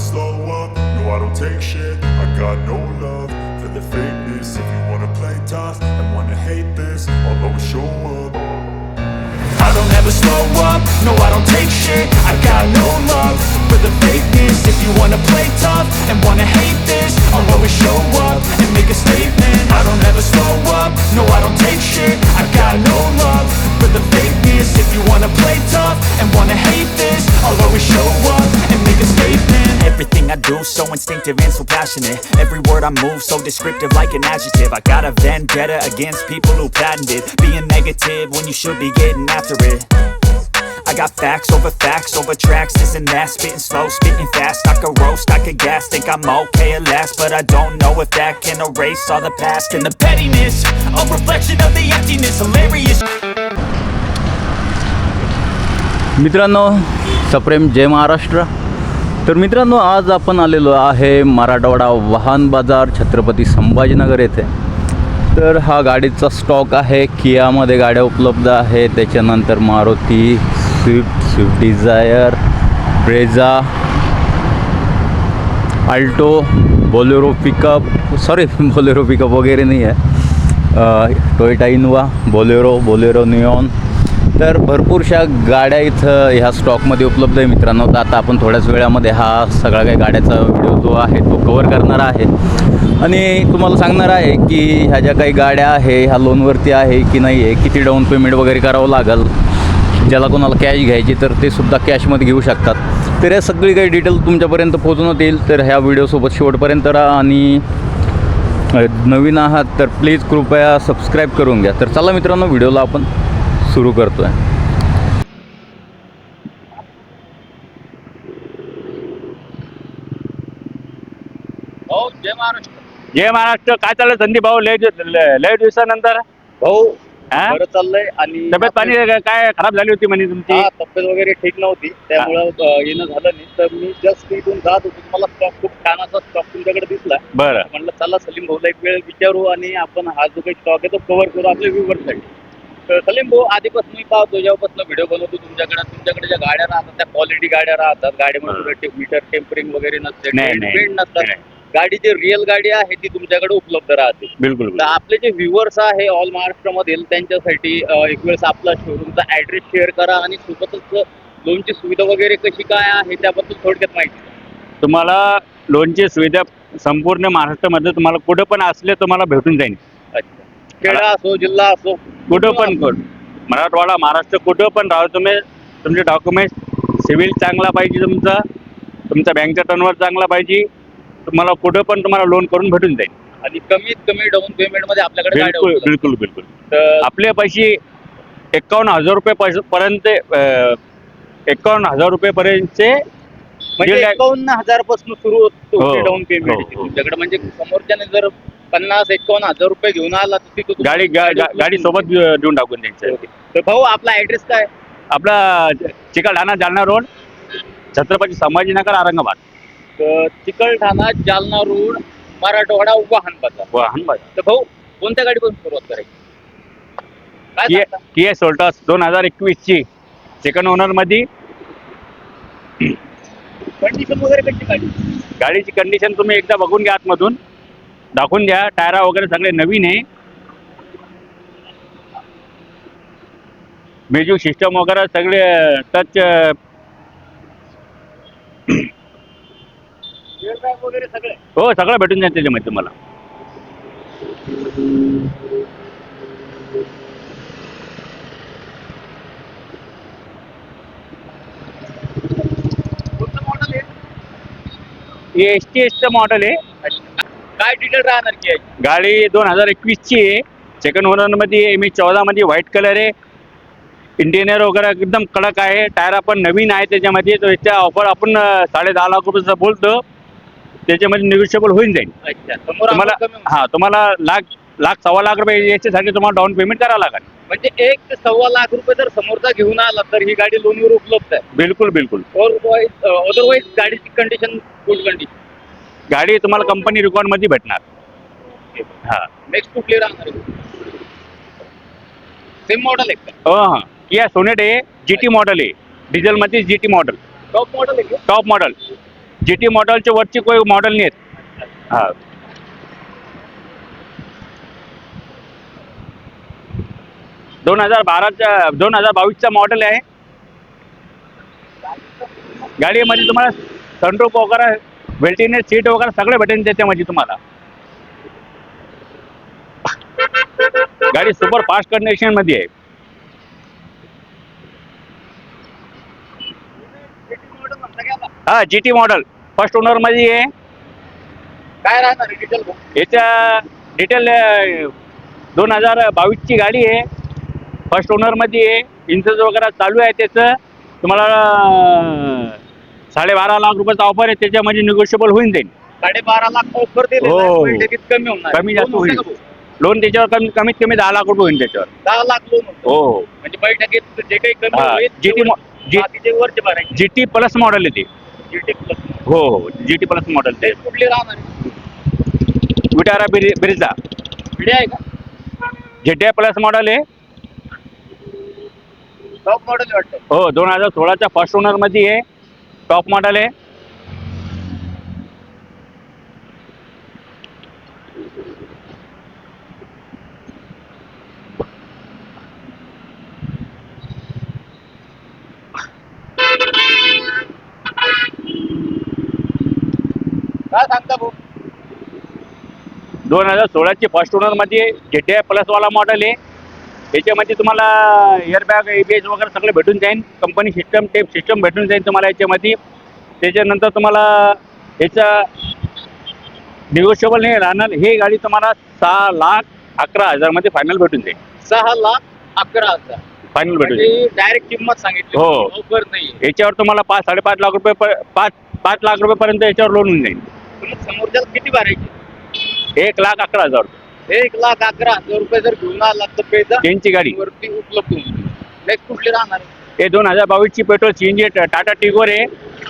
slow up, no I don't take shit. I got no love for the fakeness. If you wanna play tough and wanna hate this, I'll always show up. I don't ever slow up, no I don't take shit. I got no love for the fakeness. If you wanna play tough and wanna hate this, I'll always show up and make a statement. I don't ever slow up, no I don't take shit. I got no love for the fakeness. If you wanna play tough and wanna hate this, I'll always show up and make a statement. Everything I do so instinctive and so passionate. Every word I move so descriptive like an adjective. I got a vendetta against people who patented being negative when you should be getting after it. I got facts over tracks, this and that. Spitting slow, spitting fast. I could roast, I could gas. Think I'm okay at last, but I don't know if that can erase all the past. And the pettiness, a reflection of the emptiness. Hilarious. मित्रांनो, सप्रेम जय महाराष्ट्र. तर मित्रांनो, आज आपण आलेलो आहे मराठवाडा वाहन बाजार छत्रपती संभाजीनगर येथे. तर हा गाडीचा स्टॉक आहे. कियामध्ये गाड्या उपलब्ध आहे. त्याच्यानंतर Maruti Swift Dzire, Brezza, Alto, Bolero pickup वगैरे नाही आहे. Toyota Innova, Bolero Neon. तर भरपूरशा गाड्या इथं ह्या स्टॉकमध्ये उपलब्ध आहे मित्रांनो. तर आता आपण थोड्याच वेळामध्ये हा सगळा काही गाड्याचा व्हिडिओ जो आहे तो कवर करणार आहे आणि तुम्हाला सांगणार आहे की ह्या ज्या काही गाड्या आहे ह्या लोनवरती आहे की नाही आहे, किती डाऊन पेमेंट वगैरे करावं लागेल. ज्याला कोणाला कॅश घ्यायची तर ते सुद्धा कॅशमध्ये घेऊ शकतात. तर या सगळी काही डिटेल तुमच्यापर्यंत पोहोचवण्यात येईल. तर ह्या व्हिडिओसोबत शेवटपर्यंत राहा आणि नवीन आहात तर प्लीज कृपया सबस्क्राईब करून घ्या. तर चला मित्रांनो, व्हिडिओला आपण सुरू करतोय. जय महाराष्ट्र. जय महाराष्ट्र. काय चाललंय संदीप भाऊ? लय दिवसानंतर भाऊ हा? बरं चाललंय. आणि तब्येत पाणी काय खराब झाली होती म्हणे तुमची? तब्येत वगैरे ठीक नव्हती, त्यामुळं येणं झालं नाही. तर मी जस्ट इथून जात होतो, मला स्टॉक खूप छानाचा स्टॉक तुमच्याकडे दिसला. बरं म्हटलं चला सलीम भाऊला एक वेळ विचारू आणि आपण हा जो काही स्टॉक आहे तो कव्हर करू आपल्या व्ह्यूवरसाठी. तर सलीम भाऊ, आधीपासून मी पाहतो, जेव्हापासून व्हिडिओ बनवतो तुमच्याकडे ज्या गाड्या राहतात त्या क्वालिटी गाड्या राहतात. गाडीमध्ये मीटर टेम्परिंग वगैरे नसते, बेंड नसतात. गाडी जी रिअल गाडी आहे ती तुमच्याकडे उपलब्ध राहते. बिलकुल. तर आपले जे व्ह्युअर्स आहे ऑल महाराष्ट्रामधील त्यांच्यासाठी एक वेळेस आपला शोरूमचा ॲड्रेस शेअर करा आणि सोबतच लोनची सुविधा वगैरे कशी काय आहे त्याबद्दल थोडक्यात माहिती. तुम्हाला लोनची सुविधा संपूर्ण महाराष्ट्रामध्ये तुम्हाला कुठं पण असले तुम्हाला भेटून जाईल. अच्छा, खेडा असो, जिल्हा असो, कुठं पण मराठवाडा, महाराष्ट्र कुठं पण राहा तुम्ही. तुमचे डॉक्युमेंट्स सिव्हिल चांगला पाहिजे, तुमचा बँकचा टर्नओव्हर चांगला पाहिजे. तुम्हाला कुठं पण तुम्हाला लोन करून भेटून जाईल आणि कमीत कमी डाऊन पेमेंट मध्ये आपल्याकडे बिलकुल. तर आपले पैसे 51,000 रुपये पर्यंत 51,000 रुपये पर्यंतचे म्हणजे 51,000 पासून सुरू होतो डाऊन पेमेंट तुमच्याकडे. म्हणजे समोरच्याने जर 50-51,000 रुपये घेऊन आला तर तिथून गाडी सोबत देऊन टाकून द्यायचं. तर भाऊ आपला ऍड्रेस काय? आपला चिकलठाणा जालना रोड, छत्रपती संभाजीनगर, औरंगाबाद. चिकलठाणा जालना रोड, मराठवाडा वाहन बाजार. तर भाऊ कोणत्या गाडीपासून सुरुवात करायची? किया सोल्टॉस 2021 ची सेकंड ओनर मध्ये. कंडिशन वगैरे कशी गाडीची कंडिशन तुम्ही एकदा बघून घ्या, आतमधून दाखवून द्या. टायरा वगैरे सगळे नवीन आहे. म्युझिक सिस्टम वगैरे सगळे टच वगैरे सगळे हो, सगळं भेटून जाईल त्याच्यामध्ये तुम्हाला. हे STS मॉडेल आहे. काय डिटेल राहणार की गाडी 2021 ची आहे. सेकंड ओनर मध्ये ME14 मध्ये व्हाईट कलर आहे. इंटिरियर वगैरे एकदम कडक आहे. टायरा पण नवीन आहे त्याच्यामध्ये. तो याच्या ऑफर आपण 10.5 लाख रुपयाचा बोलतो, त्याच्यामध्ये निगोशिएबल होऊन जाईल. तुम्हाला लाख 1.25 लाख रुपये याच्यासाठी तुम्हाला डाऊन पेमेंट करावं लागेल. म्हणजे 1 ते 1.25 लाख रुपये जर समोरचा घेऊन आला तर ही गाडी लोनवर उपलब्ध आहे. बिलकुल. अदरवाईज गाडीची कंडिशन गुड कंडिशन. गाडी तुम्हाला कंपनी रेकॉर्ड मध्ये भेटणार. नेक्स्ट कुठली राहणार? सेम मॉडेल आहे का? हो, किया सोनेट आहे. GT मॉडेल आहे. डिझेल मध्ये GT मॉडेल. टॉप मॉडेल आहे. Top model. GT मॉडेलच्या वरची काही मॉडेल नाही आहेत. हा 2022चा मॉडेल आहे. गाडीमध्ये तुम्हाला सनरूफ वगैरे, वेल्टिनेट सीट वगैरे सगळे भेटेल त्याच्यामध्ये तुम्हाला. गाडी सुपर फास्ट कंडिशन मध्ये आहे. हा GT मॉडेल फर्स्ट ओनर मध्ये आहे. काय राहणार डिटेल? याच्या डिटेल 2022ची गाडी आहे. फर्स्ट ओनर मध्ये आहे. इन्शुरन्स वगैरे चालू आहे त्याचं. तुम्हाला 12.5 लाख रुपयाचा ऑफर आहे. त्याच्यामध्ये निगोशिएबल होऊन जाईल. 12.5 लाख ऑफर दिले. हो. कमी होणार, कमी जास्त होईल. लोन त्याच्यावर कमीत कमी 10 लाख रुपये होईल त्याच्यावर. 10 लाख लोन होतं. हो म्हणजे बैठकीत जे काही कमी हा, होईल बाकीचे वरचे भरायचे. GT प्लस मॉडेल आहे ते. GT प्लस हो GT प्लस मॉडेल ते. कुठली राहणार आहे? विटारा ब्रिझा व्हिडिओ आहे का? ZTI प्लस मॉडेल आहे. टॉप मॉडेल वाटतं. हो 2016च्या फर्स्ट ओनर मध्ये आहे. टॉप मॉडेल आहे. काय सांगता भाऊ? 2016ची फर्स्ट ओनर मध्ये ZTI प्लस वाला मॉडेल आहे. याच्यामध्ये तुम्हाला एअरबॅग ABS वगैरे सगळे भेटून जाईल. कंपनी सिस्टम टेप सिस्टम भेटून जाईल तुम्हाला याच्यामध्ये. त्याच्यानंतर तुम्हाला याचा निगोशिएबल नाही राहणार. ही गाडी तुम्हाला 6,11,000 मध्ये फायनल भेटून जाईल. 6,11,000 फायनल भेटून जाईल. डायरेक्ट किंमत सांगितली. हो. ऑफर नाही. याच्यावर तुम्हाला 5-5.5 लाख रुपये 5 लाख रुपयेपर्यंत याच्यावर लोन होऊन जाईल. समोरच्याला किती भरायची? 1,11,000 रुपये. 1,11,000 रुपये जर घेऊन आला तर पैसा त्यांची गाडी. वरती उपलब्ध होईल. नेक्स्ट कुठली राहणार? हे 2022ची पेट्रोल CNG टाटा टिगोर आहे.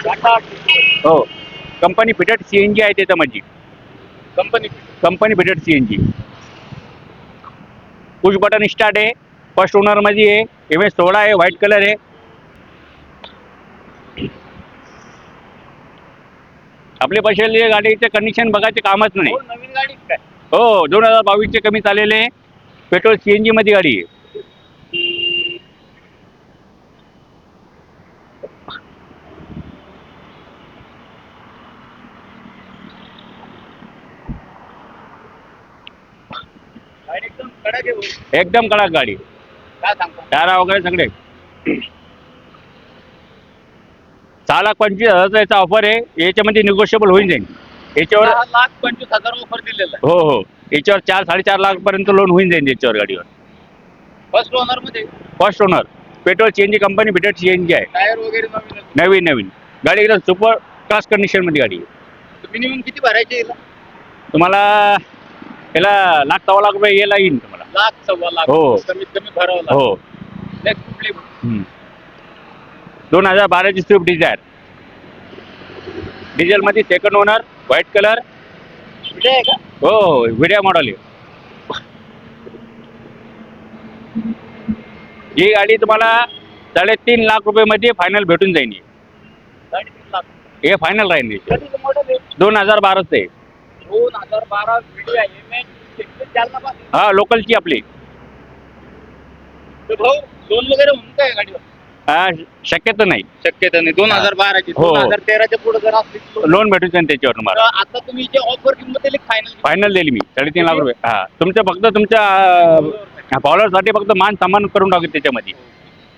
टाटा हो कंपनी फिटेड CNG आहे त्याच्यामध्ये. Company fitted CNG. Push button start आहे. फर्स्ट ओनर मध्ये आहे. MS16 आहे. व्हाईट कलर आहे. आपल्या पैशाला गाडीचे कंडिशन बघायचे कामच नाही. नवीन गाडी काय? हो 2022चे कमी चाललेले पेट्रोल CNG मध्ये गाडी आहे. गाडी एकदम कडक आहे भाऊ. एकदम कडक गाडी. काय सांगता? टायरा वगैरे सगळे. 6,25,000चा याचा ऑफर आहे. याच्यामध्ये निगोशिएबल होऊन जाईल. याच्यावर 6,25,000 ऑफर दिलेला आहे. हो याच्यावर 4-4.5 लाख पर्यंत लोन होऊन जाईल याच्यावर गाडीवर. फर्स्ट ओनर मध्ये first owner petrol CNG company fitted CNG आहे. टायर वगैरे नवीन. नवीन गाडी एकदम सुपर क्लास कंडिशन मध्ये गाडी आहे. मिनिमम किती भरायचे याला? तुम्हाला याला 1,00,000-1,15 लाख रुपये यायला येईल तुम्हाला. 1,00,000-1,15 लाख हो. कमीत कमी भरावं लागेल. हो नेक्स्ट कुठली? 2012ची स्विफ्ट डिझायर. डिझेल मध्ये second owner white colour. Video आहे का? हो व्हिडिओ मॉडेल आहे. ही गाडी तुम्हाला 3.5 लाख रुपये मध्ये फायनल भेटून जाईल. 3.5 लाख. हे फायनल राहील. कधीचं मॉडेल आहे? 2012चं आहे. 2012 व्हिडिओ आहे. MS चालना पासून. हा लोकलची आपली. तर भाऊ लोन वगैरे होऊन काय गाडीवर? शक्यतो नाही. शक्यता नाही. 2012 ची. हो. 2013च्या पुढे जर असली तर लोन भेटून जाईल त्याच्यावर तुम्हाला. आता तुम्ही जे ऑफर किंमत दिली फायनल दिली मी 3.5 लाख रुपये. हा तुमचं फक्त तुमच्या फॉलोअरसाठी फक्त मान सन्मान करून टाकू त्याच्यामध्ये.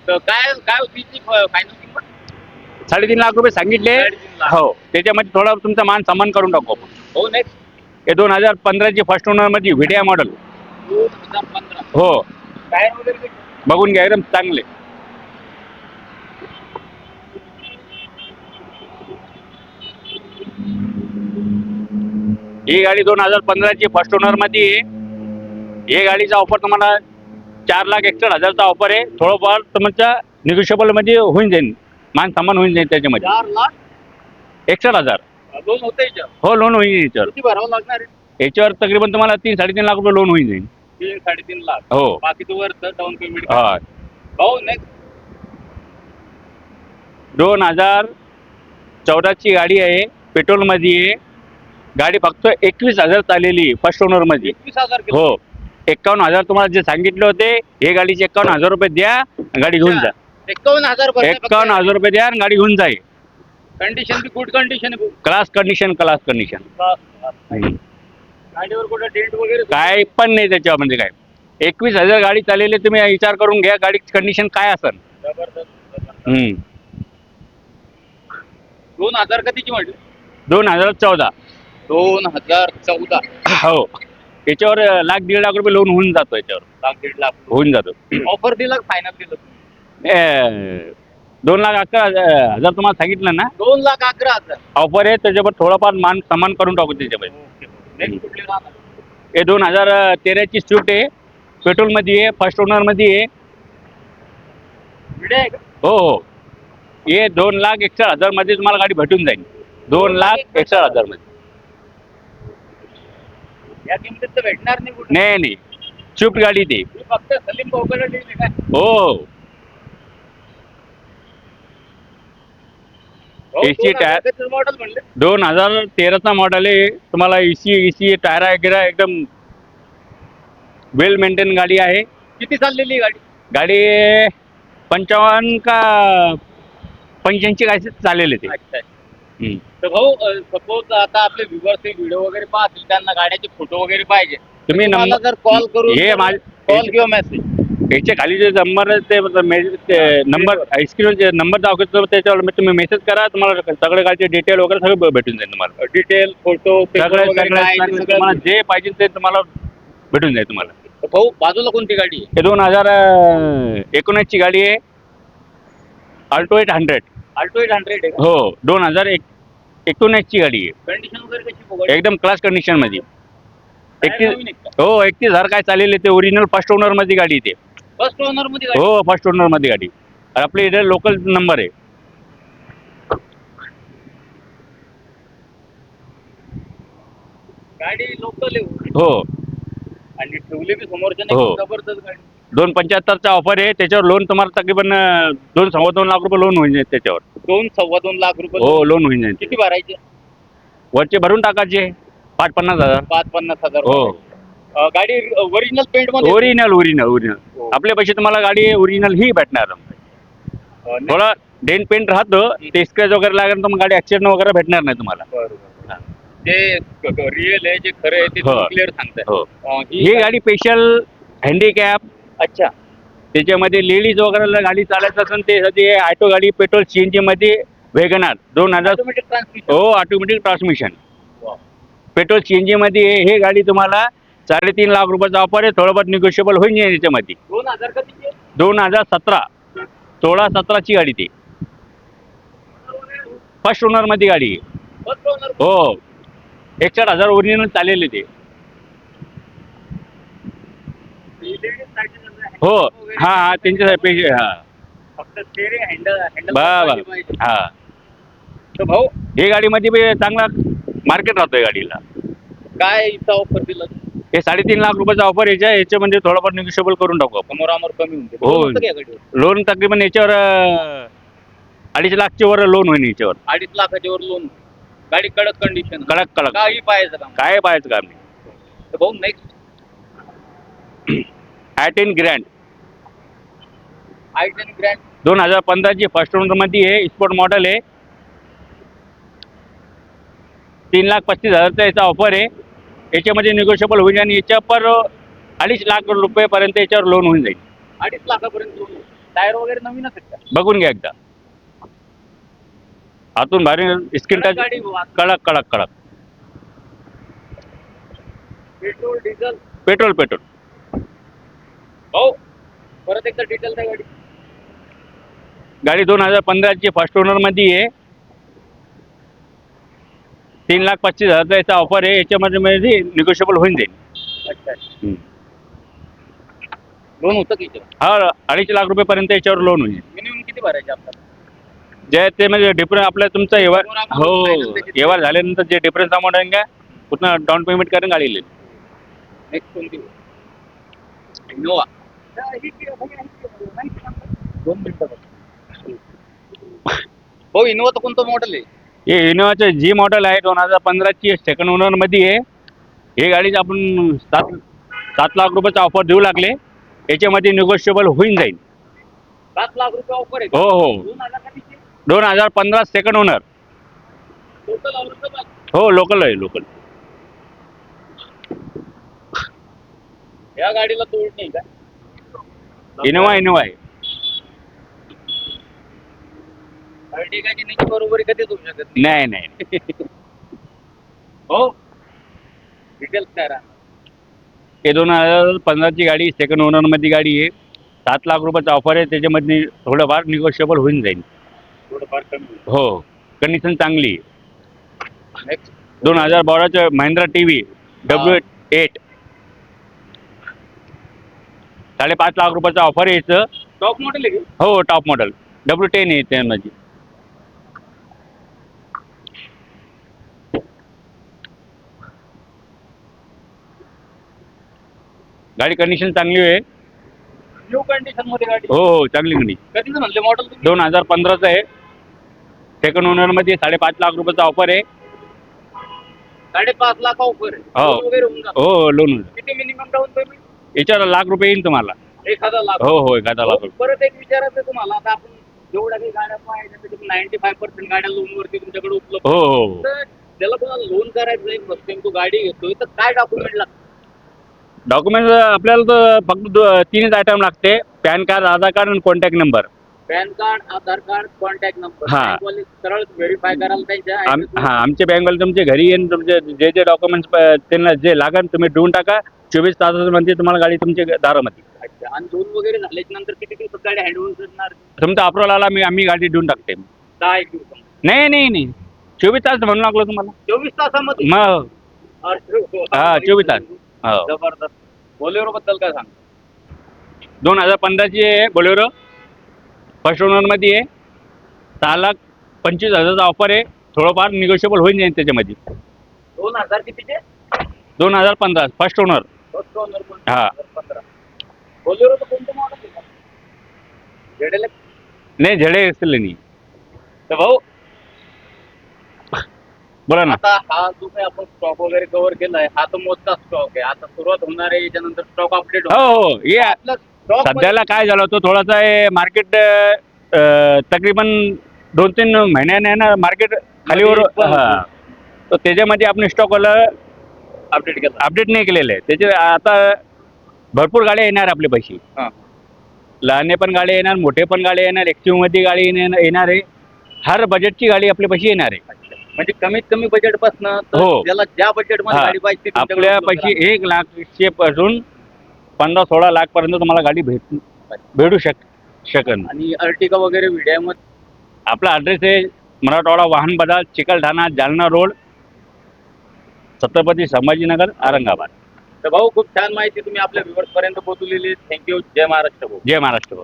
तर काय होती ती फायनल किंमत? 3.5 लाख रुपये सांगितले. 3.5 लाख. हो त्याच्यामध्ये थोडा तुमचा मान सन्मान करून टाकू आपण. हो नेक्स्ट. हे 2015ची फर्स्ट ओनर मध्ये व्हिडिओ मॉडेल. 2015. हो टायर वगैरे बघून घ्या एकदम चांगले. ही गाडी 2015ची फर्स्ट ओनर मध्ये आहे. ही गाडीचा ऑफर तुम्हाला 4,61,000चा ऑफर आहे. थोडंफार तुमच्या निगोशिएबल मध्ये होऊन जाईल. मान सन्मान होऊन जाईल त्याच्यामध्ये. 4,61,000 61,000 लोन होतं याच्यावर? हो लोन होईल याच्यावर. किती भरावं लागणार आहे? याच्यावर तकरीबन तुम्हाला 3-3.5 लाख रुपये लोन होऊन जाईल. 3-3.5 लाख. हो बाकीचं वर डाऊन पेमेंट. हा. भाऊ नेक्स्ट. 2014ची गाडी आहे. पेट्रोलमध्ये आहे. गाडी फक्त 21,000 चाललेली फर्स्ट ओनरमध्ये. 21,000 हो 51,000 तुम्हाला जे सांगितले होते, हे गाडीचे 51,000 रुपये द्या, गाडी घेऊन जा. 51,000 ₹51,000 रुपये द्या आणि गाडी घेऊन जाईल. Condition be good condition class condition. गाडीवर कुठं डेंट वगैरे काय पण नाही त्याच्यामध्ये काय. 21,000 गाडी चाललेली, तुम्ही विचार करून घ्या गाडीची कंडिशन काय असेल. जबरदस्त. 2000 कधीची म्हटली? 2014. 2014. हो याच्यावर ₹1,00,000-1,50,000 रुपये लोन होऊन जातो. याच्यावर 1,00,000-1,50,000 होऊन जातो. ऑफर दिला फायनल दिलं? 2,11,000 तुम्हाला सांगितलं ना. 2,11,000. ऑफर आहे, त्याच्यावर थोडंफार मान सामान करून टाकू त्याच्यामध्ये. नेक्स्ट कुठली राहणार? हे 2013ची स्विफ्ट आहे, पेट्रोलमध्ये आहे, फर्स्ट ओनरमध्ये आहे. व्हिडिओ आहे का? हो हे 2,61,000 मध्ये तुम्हाला गाडी भेटून जाईल. 2,61,000 मध्ये. या किमतीत तर भेटणार नाही कुठे. नाही स्विफ्ट गाडी ती. मी फक्त सलीम भाऊकडे दिली काय? हो AC टायर. मॉडेल म्हणले 2013चा मॉडेल आहे. तुम्हाला एसी टायर वगैरे एकदम वेल मेंटेन गाडी आहे. किती चाललेली गाडी? गाडी 55 का 85 काय चाललेले ते. अच्छा. तर भाऊ सपोज आता आपले व्ह्युअर्स व्हिडिओ वगैरे पाहतील, त्यांना गाड्याचे फोटो वगैरे पाहिजे, तुम्ही मला जर कॉल करून हे कॉल किंवा मेसेज याच्या खाली जे नंबर नंबर स्क्रीन जे नंबर दाखवतो त्याच्यावर तुम्ही मेसेज करा, तुम्हाला सगळे गाडीचे डिटेल वगैरे सगळं भेटून जाईल. तुम्हाला डिटेल फोटो तुम्हाला जे पाहिजे ते तुम्हाला भेटून जाईल तुम्हाला. भाऊ बाजूला कोणती गाडी आहे? हे 2019ची गाडी आहे, अल्टो 800. अल्टो 800 आहे का? हो 2019ची गाडी आहे. कंडिशन वगैरे कशी बघा? एकदम क्लास कंडिशन मध्ये. नवीन आहे का? 31,000 काय चाललेले ते. ओरिजिनल फर्स्ट ओनर मध्ये गाडी ते. फर्स्ट ओनर मध्ये गाडी? हो फर्स्ट ओनर मध्ये गाडी. आपली इथे लोकल नंबर आहे. गाडी लोकल आहे हो आणि ठेवली बी समोरच्या हो. जबरदस्त गाडी. 2,75चा ऑफर आहे. त्याच्यावर लोन तुम्हाला तकरीबन 2-2.25 लाख रुपये लोन होईल त्याच्यावर. 2-2.25 लाख रुपये हो लोन होईल. किती भरायचे? वरचे भरून टाकायचे 5-50,000. 5-50,000. हो गाडी ओरिजिनल पेंट मध्ये? ओरिजिनल. हो. आपल्या पैसे तुम्हाला गाडी ओरिजिनल ही भेटणार. थोडा डेंट पेंट राहतो, ते स्क्रॅच वगैरे लागेल तर मग गाडी ऍक्सिडेंट वगैरे भेटणार नाही तुम्हाला. बरोबर. ते रिअल आहे जे खरं आहे ते हो. क्लिअर सांगताय. हो ही गाडी स्पेशल हँडिकॅप. अच्छा. त्याच्यामध्ये लेडीज वगैरे गाडी चालायचं असेल ते ऑटो गाडी पेट्रोल CNG मध्ये वेगनार 2000. Automatic transmission? हो ऑटोमॅटिक ट्रान्समिशन पेट्रोल CNG मध्ये आहे. हे गाडी तुम्हाला 3.5 लाख रुपयाचा ऑफर आहे. थोडंफार निगोशिएबल होईल याच्यामध्ये. 2000 कधीची? 2017 16-17ची गाडी ती. फर्स्ट ओनर मध्ये गाडी आहे. First owner? हो 61,000 ओरिजिनल चाललेले ते. हो हा त्यांच्यासाठी पैसे. हा फक्त स्टीअरिंग हँडल बा हा. तर भाऊ हे गाडीमध्ये बी चांगला मार्केट राहतोय गाडीला. काय इथं ऑफर दिलं? हे 3.5 लाख रुपयाचा ऑफर याच्यामध्ये थोडंफार निगोशिएबल करून टाकू आपण. समोरामोर कमी होते. हो. लोन होतं का या गाडीवर? लोन तकरीबन याच्यावर 2.5 लाखच्या वर लोन होईल याच्यावर. 2.5 लाखाच्या वर लोन. गाडी कडक कंडिशन? कडक काही पाहायचं काम? काय पाहायचं काम नाही. तर भाऊ next i10 grand i10 grand 2015ची फर्स्ट ओनर मध्ये आहे. स्पोर्ट मॉडेल आहे. 3,35,000चा याचा ऑफर आहे. याच्यामध्ये निगोशिएबल होईल आणि याच्यावर 2.5 लाख रुपयेपर्यंत याच्यावर लोन होऊन जाईल. 2.5 लाखापर्यंत लोन? टायर वगैरे नवीनच आहेत का? बघून घ्या एकदा. आतून भारी स्क्रीन टच. गाडी कडक पेट्रोल डिझेल? पेट्रोल. भाऊ परत एकदा डिटेल द्या गाडी. गाडी 2015ची फर्स्ट ओनर मध्ये आहे. 3,25,000चा याचा ऑफर आहे. याच्यामध्ये निगोशिएबल होऊन जाईल. अच्छा. लोन होतं की हा 2.5 लाख रुपयेपर्यंत याच्यावर लोन होईल. मिनिमम किती भरायचे आपल्याला? जे ते म्हणजे डिफरन्स आपल्या तुमचा व्यवहार झाल्यानंतर जे डिफरन्स अमाऊंट आहे का पुन्हा डाऊन पेमेंट करून गाडी येईल. नेक्स्ट कोणती? इनोवा. 2 मिनिटं. भाऊ इनोवा तर कोणतं मॉडेल आहे? हे इनोवाचं जी मॉडेल आहे 2015ची सेकंड ओनरमध्ये आहे. हे गाडीचं आपण 7 लाख रुपयाचा ऑफर देऊ लागले. याच्यामध्ये निगोशिएबल होऊन जाईल. 7 लाख रुपये ऑफर आहे हो हो 2015 सेकंड ओनर. टोटल औरंगाबाद. हो लोकल आहे लोकल. या गाडीला तोड नाही का? इनोवा आहे. अर्टिगाची नाही बरोबरी कधीच होऊ शकत नाही. हो डिटेल्स काय राहणार? हे 2015ची गाडी सेकंड ओनरमध्ये गाडी आहे. 7 लाख रुपयाचा ऑफर आहे. त्याच्यामध्ये थोडंफार निगोशिएबल होऊन जाईल. थोडंफार कमी. हो कंडिशन चांगली आहे. नेक्स्ट 2012चं महिंद्रा टीव्ही W8 5.5 लाख रुपयाचा ऑफर आहे याचं. टॉप मॉडेल आहे. हो टॉप मॉडेल W10 आहे त्यामध्ये. गाडी कंडिशन चांगली आहे. न्यू कंडिशन मध्ये गाडी. हो चांगली गाडी. कधीच म्हणले मॉडेल 2015चं आहे. सेकंड ओनरमध्ये 5.5 लाख रुपयाचा ऑफर आहे. 5.5 लाख ऑफर आहे. हो. Loan वगैरे होऊन जातं. हो लोन किती मिनिमम डाऊन पेमेंट? याच्यावर लाख रुपये येईल तुम्हाला. 1,000 लाख. हो 1,000 लाख रुपये. परत एक विचारायचं आहे तुम्हाला. आता आपण जेवढ्या काही गाड्या पाहिजे त्याच्यात 95% गाड्या लोन वरती तुमच्याकडे उपलब्ध हो आहेत. हो तर ज्याला कोणाला लोन करायचं आहे फर्स्ट टाइम तो गाडी घेतोय तर काय डॉक्युमेंट लागतं? डॉक्युमेंट आपल्याला तर फक्त 3च आयटम लागते. पॅन कार्ड, आधार कार्ड आणि कॉन्टॅक्ट नंबर. पॅन कार्ड, आधार कार्ड, कॉन्टॅक्ट नंबर. हा. बँकवाले सरळ व्हेरीफाय करायला त्यांच्या address वर. आमचे बँकवाले तुमच्या घरी येऊन तुमचे जे डॉक्युमेंट्स त्यांना जे लागेल तुम्ही देऊन टाका. 24 तासामध्ये तुम्हाला गाडी तुमच्या दारामध्ये. अच्छा. आणि लोन वगैरे झाल्याच्या नंतर किती दिवसात गाडी हँडओव्हर करणार? तुमचा अप्रूव्हल आला आम्ही गाडी देऊन टाकते. 10 दिवसात. नाही 24 तास म्हणू लागलो तुम्हाला. 24 तासामध्ये. मग हा 24 तास. हो जबरदस्त. बोलेरो बद्दल काय सांग? 2015ची आहे बोलेरो. फर्स्ट ओनरमध्ये आहे. 6,25,000चा ऑफर आहे. थोडंफार निगोशिएबल होईल जाईल त्याच्यामध्ये. 2000 कितीचे? 2015 फर्स्ट ओनर. First owner. हा. 15. बोलेरोचं कोणतं मॉडेल आहे? ZLX. नाही झेडे असेल नाही. तर भाऊ बोला ना. आता हा जो काही आपण स्टॉक वगैरे कव्हर केलाय हा तर मोजका स्टॉक आहे. आता सुरुवात होणार आहे याच्यानंतर स्टॉक अपडेट हो हे आपला स्टॉक सध्याला काय झालं होतं थोडासा हे मार्केट तकरीबन 2-3 महिन्याने ना मार्केट खालीवर हा. तर त्याच्यामध्ये आपण स्टॉकवाला अपडेट नाही केलेलं आहे. त्याचे आता भरपूर गाड्या येणार आपल्या पैसे. हा. लहाने पण गाड्या येणार, मोठे पण गाड्या येणार, एक्टिव्ह मध्ये गाडी येणार आहे. हर बजेटची गाडी आपल्या पैसे येणार आहे. म्हणजे कमीत कमी बजेट पासून हो. ज्याला ज्या बजेट मध्ये हा. गाडी पाहिजे ती तुमच्याकडे आपल्या उपलब्ध पैसे 1 लाख पासून 15-16 लाख पर्यंत तुम्हाला गाडी भेटू शकन. राहते. आणि अर्टिगा वगैरे व्हिडिओमध्ये आपला ॲड्रेस आहे मराठवाडा वाहन बाजार, चिकलठाणा, जालना रोड, छत्रपती संभाजीनगर, औरंगाबाद. तर भाऊ खूप छान माहिती तुम्ही आपल्या व्ह्युअर्स पर्यंत पोहोचवलेली. थँक्यू. जय महाराष्ट्र भाऊ. जय महाराष्ट्र.